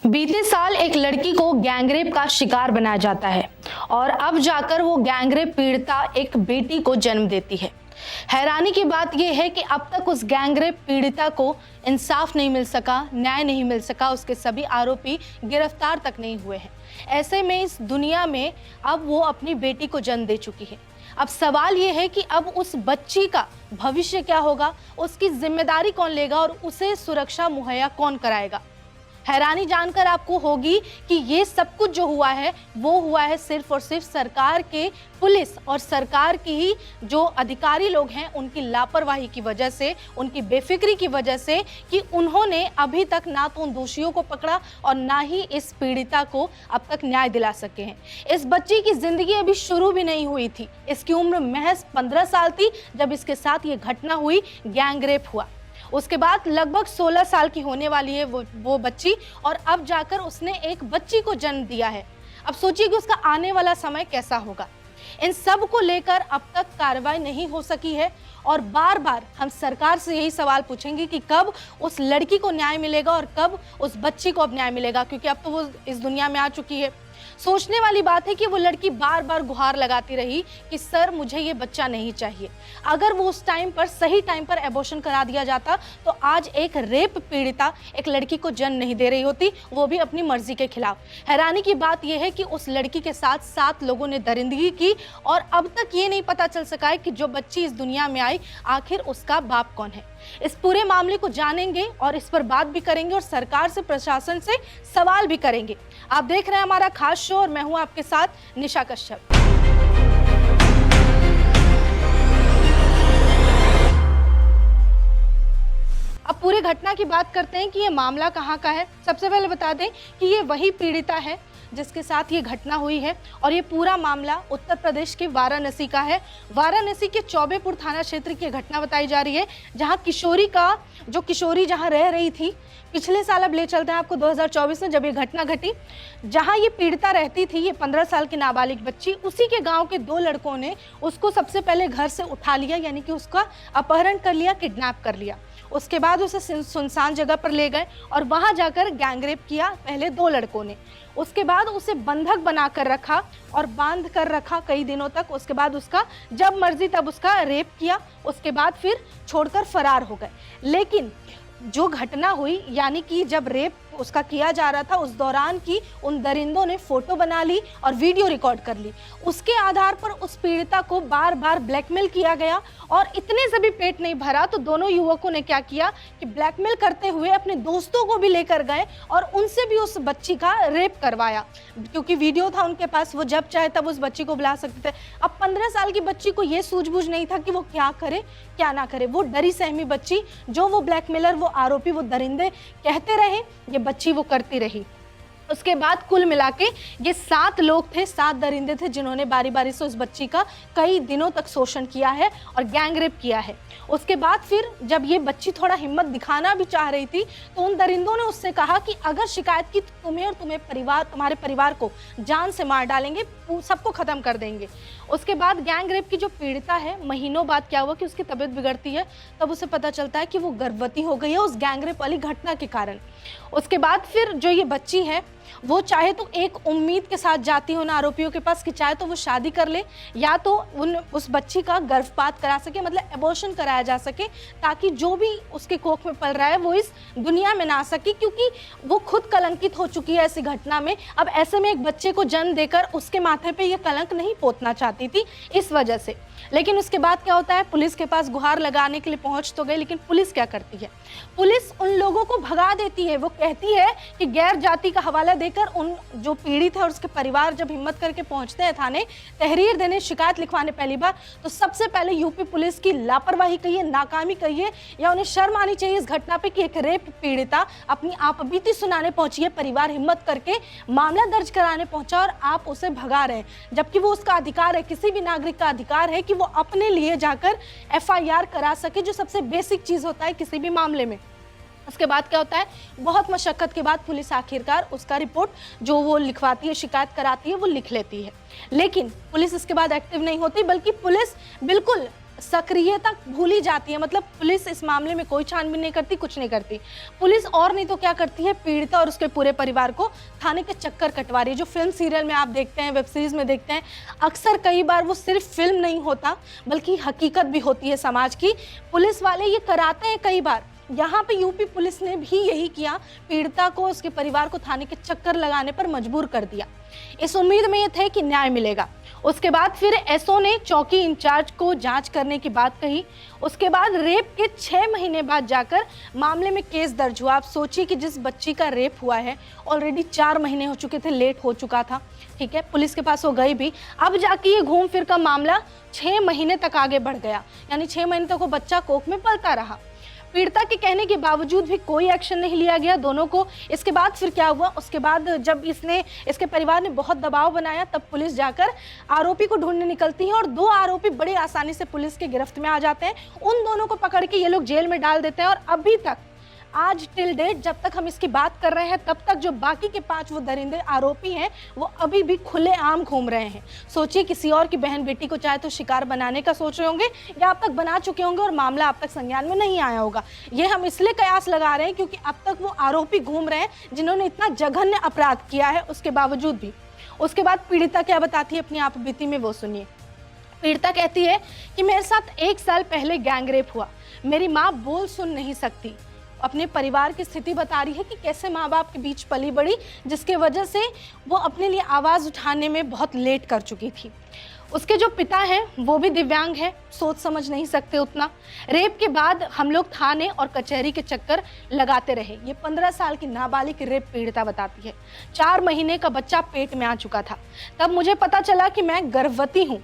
बीते साल एक लड़की को गैंगरेप का शिकार बनाया जाता है और अब जाकर वो गैंगरेप पीड़िता एक बेटी को जन्म देती है। हैरानी की बात यह है कि अब तक उस गैंगरेप पीड़िता को इंसाफ नहीं मिल सका, न्याय नहीं मिल सका, उसके सभी आरोपी गिरफ्तार तक नहीं हुए हैं। ऐसे में इस दुनिया में अब वो अपनी बेटी को जन्म दे चुकी है। अब सवाल ये है कि अब उस बच्ची का भविष्य क्या होगा, उसकी जिम्मेदारी कौन लेगा और उसे सुरक्षा मुहैया कौन कराएगा। हैरानी जानकर आपको होगी कि ये सब कुछ जो हुआ है वो हुआ है सिर्फ और सिर्फ सरकार के, पुलिस और सरकार की ही जो अधिकारी लोग हैं उनकी लापरवाही की वजह से, उनकी बेफिक्री की वजह से कि उन्होंने अभी तक ना तो उन दोषियों को पकड़ा और ना ही इस पीड़िता को अब तक न्याय दिला सके हैं। इस बच्ची की जिंदगी अभी शुरू भी नहीं हुई थी। इसकी उम्र महज 15 साल थी जब इसके साथ ये घटना हुई, गैंगरेप हुआ। उसके बाद लगभग 16 साल की होने वाली है वो बच्ची और अब जाकर उसने एक बच्ची को जन्म दिया है। अब सोचिए कि उसका आने वाला समय कैसा होगा। इन सब को लेकर अब तक कार्रवाई नहीं हो सकी है और बार बार हम सरकार से यही सवाल पूछेंगे कि कब उस लड़की को न्याय मिलेगा और कब उस बच्ची को अब न्याय मिलेगा, क्योंकि अब तो वो इस दुनिया में आ चुकी है। सोचने वाली बात है कि वो लड़की बार बार गुहार लगाती रही कि सर मुझे ये बच्चा नहीं चाहिए। अगर वो उस टाइम पर, सही टाइम पर एबॉर्शन करा दिया जाता तो आज एक रेप पीड़िता एक लड़की को जन्म नहीं दे रही होती, वो भी अपनी मर्जी के खिलाफ। हैरानी की बात यह है कि उस लड़की के साथ 7 लोगों ने दरिंदगी की और अब तक ये नहीं पता चल सका है कि जो बच्ची इस दुनिया में आई आखिर उसका बाप कौन है। इस पूरे मामले को जानेंगे और इस पर बात भी करेंगे और सरकार से, प्रशासन से सवाल भी करेंगे। आप देख रहे हैं हमारा खास शो और मैं हूं आपके साथ निशा कश्यप। अब पूरी घटना की बात करते हैं कि ये मामला कहां का है। सबसे पहले बता दें कि ये वही पीड़िता है जिसके साथ ये घटना हुई है और ये पूरा मामला उत्तर प्रदेश के वाराणसी का है। वाराणसी के चौबेपुर थाना क्षेत्र की घटना बताई जा रही है, जहां किशोरी जहां रह रही थी। पिछले साल अब ले चलते हैं आपको 2024 में, जब ये घटना घटी, जहां ये पीड़िता रहती थी, ये 15 साल की नाबालिग बच्ची, उसी के गांव के 2 लड़कों ने उसको सबसे पहले घर से उठा लिया, यानी कि उसका अपहरण कर लिया, किडनैप कर लिया। उसके बाद उसे सुनसान जगह पर ले गए और वहां जाकर गैंगरेप किया पहले 2 लड़कों ने। उसके बाद उसे बंधक बनाकर रखा और बांध कर रखा कई दिनों तक। उसके बाद उसका जब मर्जी तब उसका रेप किया। उसके बाद फिर छोड़कर फरार हो गए। लेकिन जो घटना हुई, यानी कि जब रेप उसका किया जा रहा था, उस दौरान की उन दरिंदों ने फोटो बना ली और वीडियो रिकॉर्ड कर ली। उसके आधार पर उस पीड़िता को बार बार ब्लैकमेल किया गया और इतने से भी पेट नहीं भरा तो दोनों युवकों ने क्या किया कि ब्लैकमेल करते हुए अपने दोस्तों को भी लेकर गए और उनसे भी उस बच्ची का रेप करवाया। क्योंकि वीडियो था उनके पास, वो जब चाहे तब उस बच्ची को बुला सकते थे। अब 15 साल की बच्ची को ये सूझबूझ नहीं था कि वो क्या करे क्या ना करे। वो डरी सहमी बच्ची, जो वो ब्लैकमेलर, वो आरोपी, वो दरिंदे कहते रहे, ये बच्ची वो करती रही। उसके बाद कुल मिला के ये 7 लोग थे, 7 दरिंदे थे जिन्होंने बारी बारी से उस बच्ची का कई दिनों तक शोषण किया है और गैंगरेप किया है। उसके बाद फिर जब ये बच्ची थोड़ा हिम्मत दिखाना भी चाह रही थी तो उन दरिंदों ने उससे कहा कि अगर शिकायत की तो तुम्हें और तुम्हारे परिवार को जान से मार डालेंगे, सबको खत्म कर देंगे। उसके बाद गैंगरेप की जो पीड़िता है, महीनों बाद क्या हुआ कि उसकी तबीयत बिगड़ती है, तब उसे पता चलता है कि वो गर्भवती हो गई है उस गैंगरेप वाली घटना के कारण। उसके बाद फिर जो ये बच्ची है वो चाहे तो एक उम्मीद के साथ जाती हो उन आरोपियों के पास कि चाहे तो वो शादी कर ले या तो उस बच्ची का गर्भपात करा सके, मतलब एबॉर्शन कराया जा सके, ताकि जो भी उसके कोख में पल रहा है वो इस दुनिया में ना आ सके, क्योंकि वो खुद कलंकित हो चुकी है ऐसी घटना में। अब ऐसे में एक बच्चे को जन्म देकर उसके माथे पे ये कलंक नहीं पोतना चाहती थी, इस वजह से। लेकिन उसके बाद क्या होता है, पुलिस के पास गुहार लगाने के लिए पहुंच तो गए, लेकिन पुलिस क्या करती है, पुलिस उन लोगों को भगा देती है। वो कहती है कि गैर जाति का हवाला देकर उन जो पीड़ित है और उसके परिवार जब हिम्मत करके पहुंचते हैं थाने तहरीर देने, शिकायत लिखवाने पहली बार, तो सबसे पहले यूपी पुलिस की लापरवाही कहिए, नाकामी कहिए, या उन्हें शर्म आनी चाहिए इस घटना पे कि एक रेप पीड़िता अपनी आपबीती सुनाने पहुंची है, परिवार हिम्मत करके मामला दर्ज कराने पहुंचा और आप उसे भगा रहे हैं, जबकि वो उसका अधिकार है, किसी भी नागरिक का अधिकार है कि वो अपने लिए जाकर FIR करा सके, जो सबसे बेसिक चीज होता है किसी भी मामले में। उसके बाद क्या होता है, बहुत मशक्कत के बाद पुलिस आखिरकार उसका रिपोर्ट जो वो लिखवाती है, शिकायत कराती है, वो लिख लेती है। लेकिन पुलिस इसके बाद एक्टिव नहीं होती, बल्कि पुलिस बिल्कुल सक्रियता भूली जाती है। मतलब पुलिस इस मामले में कोई छानबीन नहीं करती, कुछ नहीं करती। पुलिस और नहीं तो क्या करती है, पीड़िता और उसके पूरे परिवार को थाने के चक्कर कटवा रही है। जो फिल्म सीरियल में आप देखते हैं, वेब सीरीज में देखते हैं, अक्सर कई बार वो सिर्फ फिल्म नहीं होता बल्कि हकीकत भी होती है समाज की। पुलिस वाले ये कराते हैं कई बार। यहाँ पे यूपी पुलिस ने भी यही किया, पीड़िता को, उसके परिवार को थाने के चक्कर लगाने पर मजबूर कर दिया। इस उम्मीद में ये थे कि न्याय मिलेगा। उसके बाद फिर एसओ ने चौकी इंचार्ज को जांच करने की बात कही। उसके बाद रेप के 6 महीने बाद जाकर मामले में केस दर्ज हुआ। आप सोचिए कि जिस बच्ची का रेप हुआ है ऑलरेडी 4 महीने हो चुके थे, लेट हो चुका था, ठीक है, पुलिस के पास वो गई भी, अब जाके ये घूम फिर का मामला 6 महीने तक आगे बढ़ गया। यानी 6 महीने तक वो बच्चा कोख में पलता रहा। पीड़िता के कहने के बावजूद भी कोई एक्शन नहीं लिया गया दोनों को। इसके बाद फिर क्या हुआ, उसके बाद जब इसके परिवार ने बहुत दबाव बनाया, तब पुलिस जाकर आरोपी को ढूंढने निकलती है और 2 आरोपी बड़े आसानी से पुलिस के गिरफ्त में आ जाते हैं। उन दोनों को पकड़ के ये लोग जेल में डाल देते हैं और अभी तक, आज टिल डेट जब तक हम इसकी बात कर रहे हैं, तब तक जो बाकी के 5 वो दरिंदे आरोपी हैं वो अभी भी खुलेआम घूम रहे हैं। सोचिए, किसी और की बहन बेटी को चाहे तो शिकार बनाने का सोच रहे होंगे या अब तक बना चुके होंगे और मामला अब तक संज्ञान में नहीं आया होगा। ये हम इसलिए कयास लगा रहे हैं क्योंकि अब तक वो आरोपी घूम रहे हैं जिन्होंने इतना जघन्य अपराध किया है उसके बावजूद भी। उसके बाद पीड़िता क्या बताती है अपनी आप बीती में, वो सुनिए। पीड़िता कहती है कि मेरे साथ 1 साल पहले गैंग रेप हुआ। मेरी माँ बोल सुन नहीं सकती। अपने परिवार की स्थिति बता रही है कि कैसे माँ बाप के बीच पली बड़ी, जिसके वजह से वो अपने लिए आवाज़ उठाने में बहुत लेट कर चुकी थी। उसके जो पिता हैं वो भी दिव्यांग है, सोच समझ नहीं सकते उतना। रेप के बाद हम लोग थाने और कचहरी के चक्कर लगाते रहे। ये 15 साल की नाबालिग रेप पीड़िता बताती है। 4 महीने का बच्चा पेट में आ चुका था। तब मुझे पता चला कि मैं गर्भवती हूँ।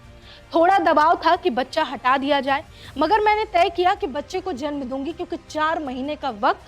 थोड़ा दबाव था कि बच्चा हटा दिया जाए, मगर मैंने तय किया कि बच्चे को जन्म दूंगी, क्योंकि 4 महीने का वक्त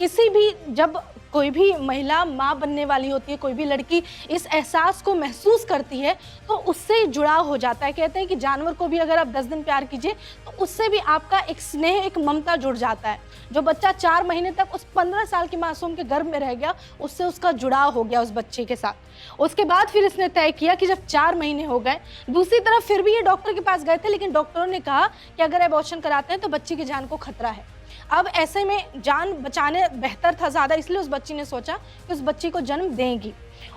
किसी भी, जब कोई भी महिला माँ बनने वाली होती है, कोई भी लड़की इस एहसास को महसूस करती है तो उससे जुड़ाव हो जाता है। कहते हैं कि जानवर को भी अगर आप 10 दिन प्यार कीजिए तो उससे भी आपका एक स्नेह, एक ममता जुड़ जाता है। जो बच्चा 4 महीने तक उस 15 साल की मासूम के गर्भ में रह गया, उससे उसका जुड़ाव हो गया उस बच्चे के साथ। उसके बाद फिर इसने तय किया कि जब 4 महीने हो गए, दूसरी तरफ फिर भी ये डॉक्टर के पास गए थे, लेकिन डॉक्टरों ने कहा कि अगर एबॉर्शन कराते हैं तो बच्ची की जान को खतरा है। अब ऐसे में जान बचाने बेहतर था ज़्यादा, इसलिए उस बच्ची ने सोचा कि उस बच्ची को जन्म देंगी।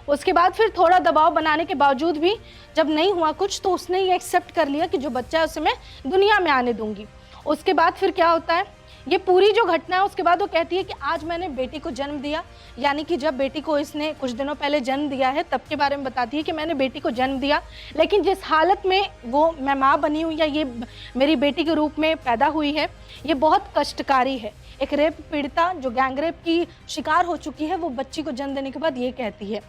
उसके बाद फिर थोड़ा दबाव बनाने के बावजूद भी जब नहीं हुआ कुछ, तो उसने ये एक्सेप्ट कर लिया कि जो बच्चा है उसे मैं दुनिया में आने दूंगी। उसके बाद फिर क्या होता है, ये पूरी जो घटना है, उसके बाद वो कहती है कि आज मैंने बेटी को जन्म दिया। यानी कि जब बेटी को इसने कुछ दिनों पहले जन्म दिया है तब के बारे में बताती है कि मैंने बेटी को जन्म दिया, लेकिन जिस हालत में वो मैं माँ बनी हूँ या ये मेरी बेटी के रूप में पैदा हुई है, ये बहुत कष्टकारी है। एक रेप पीड़िता जो गैंग रेप की शिकार हो चुकी है, वो बच्ची को जन्म देने के बाद ये कहती है,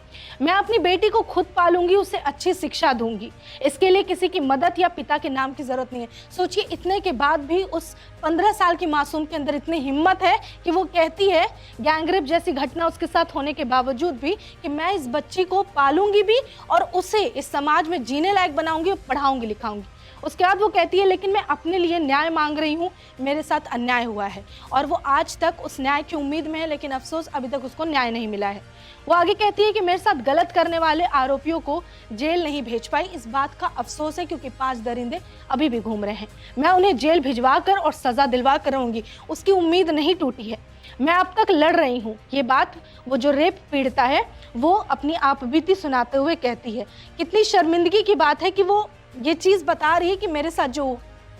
मैं अपनी बेटी को खुद पालूंगी, उसे अच्छी शिक्षा दूंगी। इसके लिए किसी की मदद या पिता के नाम की जरूरत नहीं है। सोचिए, इतने के बाद भी उस 15 साल की मासूम के अंदर इतनी हिम्मत है कि वो कहती है, गैंग रेप जैसी घटना उसके साथ होने के बावजूद भी, कि मैं इस बच्ची को पालूंगी भी और उसे इस समाज में जीने लायक बनाऊंगी और पढ़ाऊंगी लिखाऊंगी। उसके बाद वो कहती है, लेकिन मैं अपने लिए न्याय मांग रही हूँ, मेरे साथ अन्याय हुआ है। और वो आज तक उस न्याय की उम्मीद में है, लेकिन अफसोस अभी तक उसको न्याय नहीं मिला है। वो आगे कहती है कि मेरे साथ गलत करने वाले आरोपियों को जेल नहीं भेज पाई, इस बात का अफसोस है, क्योंकि 5 दरिंदे अभी भी घूम रहे हैं। मैं उन्हें जेल भिजवा कर और सजा दिलवा कर रहूंगी, उसकी उम्मीद नहीं टूटी है। मैं अब तक लड़ रही हूँ। ये बात वो जो रेप पीड़िता है वो अपनी आपबीती सुनाते हुए कहती है। कितनी शर्मिंदगी की बात है कि वो ये चीज़ बता रही है कि मेरे साथ जो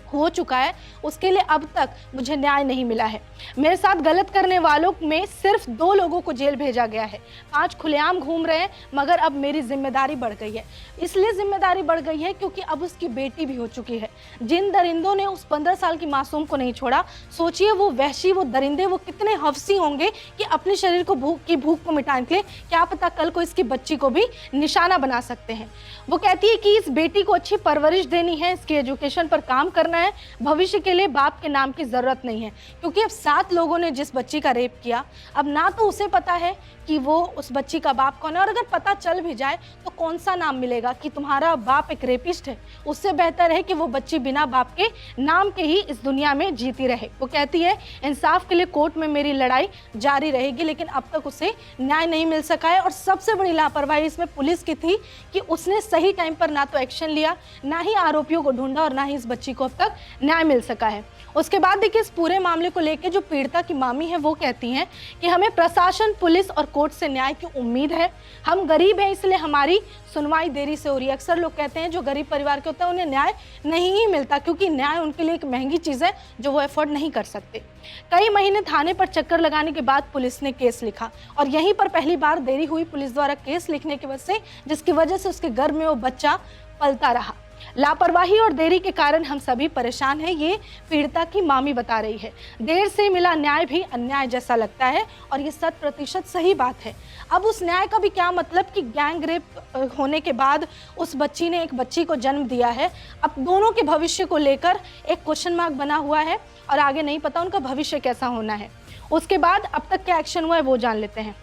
हो चुका है उसके लिए अब तक मुझे न्याय नहीं मिला है। मेरे साथ गलत करने वालों में सिर्फ 2 लोगों को जेल भेजा गया है, 5 खुलेआम घूम रहे हैं, मगर अब मेरी जिम्मेदारी बढ़ गई है। इसलिए जिम्मेदारी बढ़ गई है क्योंकि अब उसकी बेटी भी हो चुकी है। जिन दरिंदों ने उस 15 साल की मासूम को नहीं छोड़ा, सोचिए वो वहशी, वो दरिंदे, वो कितने हवसी होंगे कि अपने शरीर को भूख को मिटाने के लिए क्या पता कल को इसकी बच्ची को भी निशाना बना सकते हैं। वो कहती है कि इस बेटी को अच्छी परवरिश देनी है, इसकी एजुकेशन पर काम करना है, भविष्य के लिए बाप के नाम की जरूरत नहीं है। क्योंकि अब 7 लोगों ने जिस बच्ची का रेप किया, अब ना तो उसे पता है कि वो उस बच्ची का बाप कौन है, और अगर पता चल भी जाए तो कौन सा नाम मिलेगा कि तुम्हारा बाप एक रेपिस्ट है। उससे बेहतर है कि वो बच्ची बिना बाप के नाम के ही इस दुनिया में जीती रहे। वो कहती है, इंसाफ के लिए कोर्ट में मेरी लड़ाई जारी रहेगी, लेकिन अब तक उसे न्याय नहीं मिल सका है। और सबसे बड़ी लापरवाही इसमें पुलिस की थी कि उसने सही टाइम पर ना तो एक्शन लिया, ना ही आरोपियों को ढूंढा और ना ही इस बच्ची को अब तक तक न्याय मिल सका है। उसके बाद देखिए इस पूरे मामले को लेकर जो पीड़िता की मामी है वो कहती हैं कि हमें प्रशासन, पुलिस और कोर्ट से न्याय की उम्मीद है। हम गरीब हैं इसलिए हमारी सुनवाई देरी से हो रही है। अक्सर लोग कहते हैं जो गरीब परिवार के होते हैं उन्हें न्याय नहीं ही मिलता, क्योंकि न्याय उनके लिए एक महंगी चीज़ है जो वो अफोर्ड नहीं कर सकते। कई महीने थाने पर चक्कर लगाने के बाद पुलिस ने केस लिखा और यहीं पर पहली बार देरी हुई पुलिस द्वारा केस लिखने की वजह से, जिसकी वजह से उसके गर्भ में वो बच्चा पलता रहा। लापरवाही और देरी के कारण हम सभी परेशान हैं, ये पीड़िता की मामी बता रही है। देर से मिला न्याय भी अन्याय जैसा लगता है और ये 100% सही बात है। अब उस न्याय का भी क्या मतलब कि गैंग रेप होने के बाद उस बच्ची ने एक बच्ची को जन्म दिया है। अब दोनों के भविष्य को लेकर एक क्वेश्चन मार्क बना हुआ है और आगे नहीं पता उनका भविष्य कैसा होना है। उसके बाद अब तक क्या एक्शन हुआ है वो जान लेते हैं।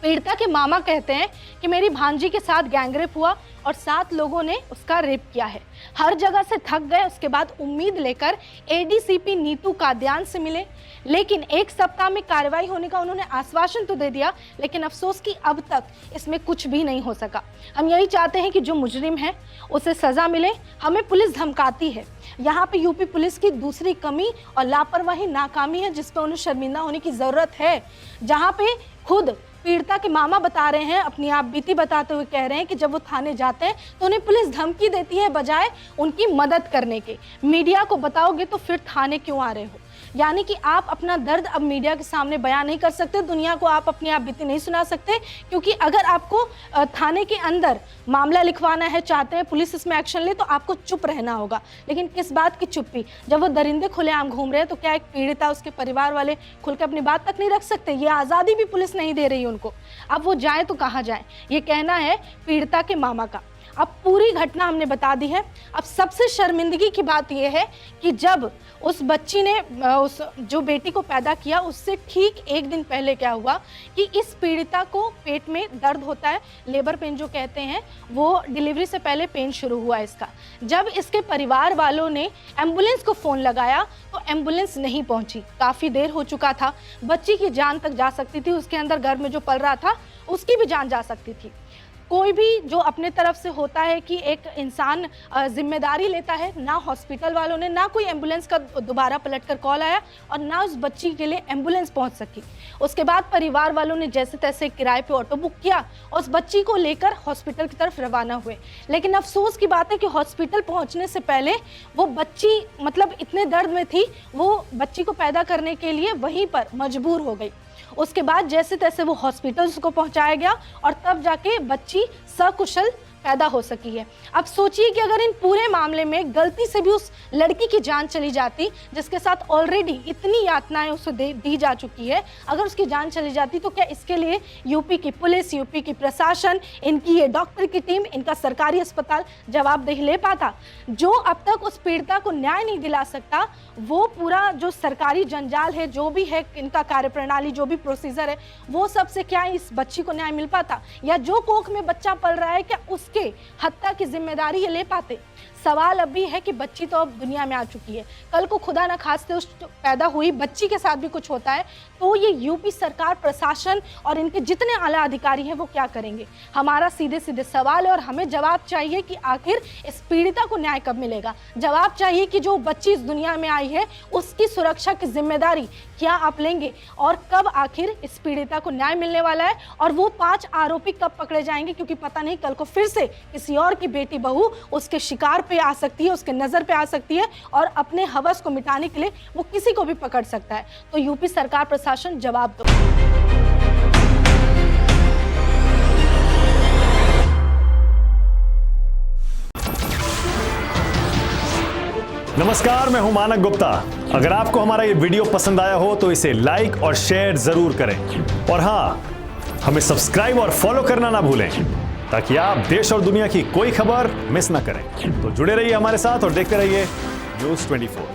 पीड़िता के मामा कहते हैं कि मेरी भांजी के साथ गैंगरेप हुआ और 7 लोगों ने उसका रेप किया है। हर जगह से थक गए। उसके बाद उम्मीद लेकर एडीसीपी नीतू काद्यान से मिले, लेकिन 1 सप्ताह में कार्रवाई होने का उन्होंने आश्वासन तो दे दिया, लेकिन अफसोस कि अब तक इसमें कुछ भी नहीं हो सका। हम यही चाहते हैं कि जो मुजरिम है उसे सजा मिले। हमें पुलिस धमकाती है। यहाँ पे यूपी पुलिस की दूसरी कमी और लापरवाही, नाकामी है, जिस पर उन्हें शर्मिंदा होने की ज़रूरत है। जहाँ पे खुद पीड़िता के मामा बता रहे हैं, अपनी आप बीती बताते हुए कह रहे हैं कि जब वो थाने जाते हैं तो उन्हें पुलिस धमकी देती है बजाय उनकी मदद करने के। मीडिया को बताओगे तो फिर थाने क्यों आ रहे हो? यानी कि आप अपना दर्द अब मीडिया के सामने बयान नहीं कर सकते, दुनिया को आप अपनी आप बीती नहीं सुना सकते, क्योंकि अगर आपको थाने के अंदर मामला लिखवाना है, चाहते हैं पुलिस इसमें एक्शन ले, तो आपको चुप रहना होगा। लेकिन किस बात की चुप्पी? जब वो दरिंदे खुलेआम घूम रहे हैं तो क्या एक पीड़िता, उसके परिवार वाले खुल के अपनी बात तक नहीं रख सकते? ये आज़ादी भी पुलिस नहीं दे रही उनको। अब वो जाए तो कहाँ जाए, ये कहना है पीड़िता के मामा का। अब पूरी घटना हमने बता दी है। अब सबसे शर्मिंदगी की बात यह है कि जब उस बच्ची ने उस जो बेटी को पैदा किया, उससे ठीक 1 दिन पहले क्या हुआ कि इस पीड़िता को पेट में दर्द होता है, लेबर पेन जो कहते हैं, वो डिलीवरी से पहले पेन शुरू हुआ इसका। जब इसके परिवार वालों ने एम्बुलेंस को फ़ोन लगाया तो एम्बुलेंस नहीं पहुंची। काफ़ी देर हो चुका था, बच्ची की जान तक जा सकती थी, उसके अंदर गर्भ में जो पल रहा था उसकी भी जान जा सकती थी। कोई भी जो अपने तरफ से होता है कि एक इंसान जिम्मेदारी लेता है, ना हॉस्पिटल वालों ने, ना कोई एम्बुलेंस का दोबारा पलटकर कॉल आया और ना उस बच्ची के लिए एम्बुलेंस पहुंच सकी। उसके बाद परिवार वालों ने जैसे तैसे किराए पे ऑटो बुक किया और उस बच्ची को लेकर हॉस्पिटल की तरफ रवाना हुए। लेकिन अफसोस की बात है कि हॉस्पिटल पहुँचने से पहले वो बच्ची मतलब इतने दर्द में थी, वो बच्ची को पैदा करने के लिए वहीं पर मजबूर हो गई। उसके बाद जैसे तैसे वो हॉस्पिटल उसको पहुंचाया गया और तब जाके बच्ची सकुशल पैदा हो सकी है। अब सोचिए कि अगर इन पूरे मामले में गलती से भी उस लड़की की जान चली जाती, जिसके साथ ऑलरेडी इतनी यातनाएं उसे दी जा चुकी है, अगर उसकी जान चली जाती तो क्या इसके लिए यूपी की पुलिस, यूपी की प्रशासन, इनकी ये डॉक्टर की टीम, इनका सरकारी अस्पताल जवाबदेही ले पाता? जो अब तक उस पीड़िता को न्याय नहीं दिला सकता, वो पूरा जो सरकारी जंजाल है, जो भी है इनका कार्यप्रणाली, जो भी प्रोसीजर है, वो सबसे क्या इस बच्ची को न्याय मिल पाता? या जो कोख में बच्चा पल रहा है, क्या उसके हत्या की जिम्मेदारी ये ले पाते? सवाल अब भी है कि बच्ची तो अब दुनिया में आ चुकी है, कल को खुदा न खास्ते उस पैदा हुई बच्ची के साथ भी कुछ होता है तो ये यूपी सरकार, प्रशासन और इनके जितने आला अधिकारी हैं वो क्या करेंगे? हमारा सीधे सीधे सवाल है और हमें जवाब चाहिए कि आखिर इस पीड़िता को न्याय कब मिलेगा। जवाब चाहिए कि जो बच्ची इस दुनिया में आई है उसकी सुरक्षा की जिम्मेदारी क्या आप लेंगे और कब आखिर इस पीड़िता को न्याय मिलने वाला है और वो 5 आरोपी कब पकड़े जाएंगे? क्योंकि पता नहीं कल को फिर से किसी और की बेटी बहू उसके शिकार पे आ सकती है, उसके नज़र पे आ सकती है और अपने हवस को मिटाने के लिए वो किसी को भी पकड़ सकता है। तो यूपी सरकार, प्रशासन जवाब दो। नमस्कार, मैं हूं मानक गुप्ता। अगर आपको हमारा ये वीडियो पसंद आया हो तो इसे लाइक और शेयर जरूर करें और हाँ, हमें सब्सक्राइब और फॉलो करना ना भूलें ताकि आप देश और दुनिया की कोई खबर मिस ना करें। तो जुड़े रहिए हमारे साथ और देखते रहिए न्यूज़ 24।